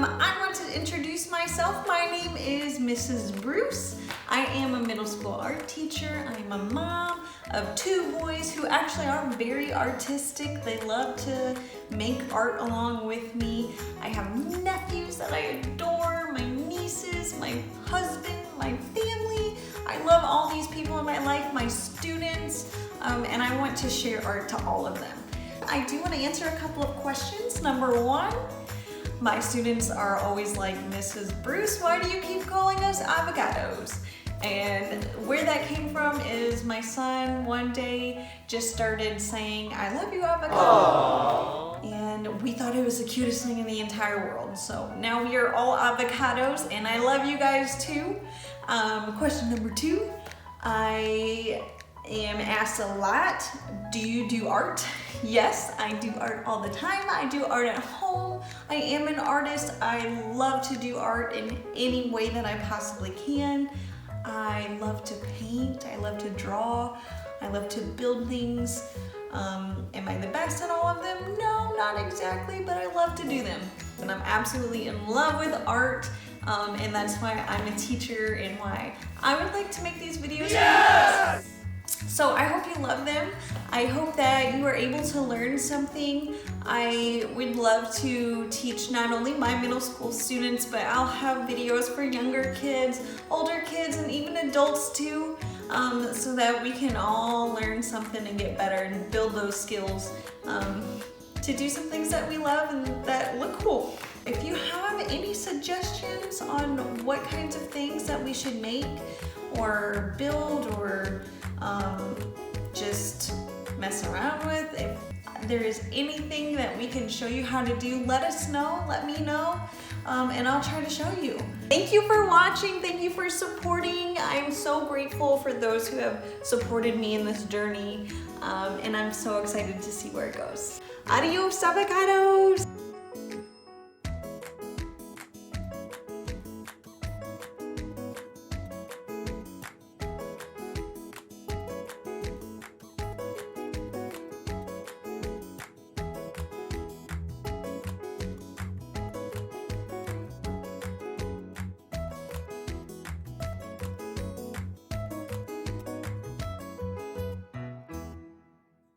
I want to introduce myself. My name is Mrs. Bruce. I am a middle school art teacher. I'm a mom of 2 boys who actually are very artistic. They love to make art along with me. I have nephews that I adore, my nieces, my husband, my family. I love all these people in my life, my students, and I want to share art to all of them. I do want to answer a couple of questions. Number 1, my students are always like, Mrs. Bruce, why do you keep calling us avocados? And where that came from is my son one day just started saying, I love you, avocado. Aww. And we thought it was the cutest thing in the entire world. So now we are all avocados, and I love you guys too. Question number 2, I am asked a lot, do you do art? Yes, I do art all the time. I do art at home. I am an artist. I love to do art in any way that I possibly can. I love to paint. I love to draw. I love to build things. Am I the best at all of them? No, not exactly, but I love to do them. And I'm absolutely in love with art. And that's why I'm a teacher and why I would like to make these videos. Yes! So I hope you love them. I hope that you are able to learn something. I would love to teach not only my middle school students, but I'll have videos for younger kids, older kids, and even adults too, so that we can all learn something and get better and build those skills to do some things that we love and that look cool. If you have any suggestions on what kinds of things that we should make or build or just mess around with, if there is anything that we can show you how to do, let us know, let me know, and I'll try to show you. Thank you for watching, thank you for supporting. I'm so grateful for those who have supported me in this journey, and I'm so excited to see where it goes. Adios, avocados!